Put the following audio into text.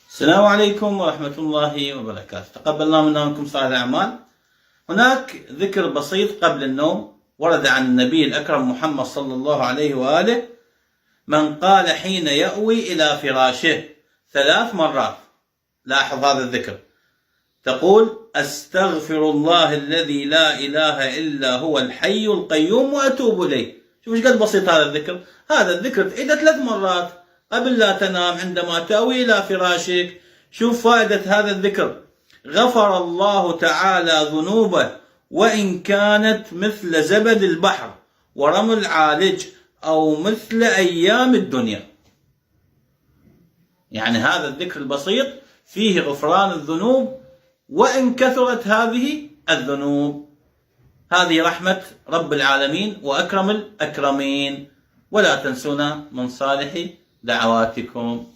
السلام عليكم ورحمة الله وبركاته. تقبلنا منا ومنكم صالح الأعمال. هناك ذكر بسيط قبل النوم ورد عن النبي الأكرم محمد صلى الله عليه وآله: من قال حين يأوي إلى فراشه 3 مرات. لاحظ هذا الذكر، تقول: أستغفر الله الذي لا إله إلا هو الحي القيوم وأتوب إليه. شوف ايش قد بسيط هذا الذكر. هذا الذكر تعيده 3 مرات قبل لا تنام عندما تأوي إلى فراشك. شوف فائدة هذا الذكر: غفر الله تعالى ذنوبه وإن كانت مثل زبد البحر ورمل عالج أو مثل أيام الدنيا. يعني هذا الذكر البسيط فيه غفران الذنوب وإن كثرت هذه الذنوب. هذه رحمة رب العالمين وأكرم الأكرمين. ولا تنسونا من صالح دعواتكم.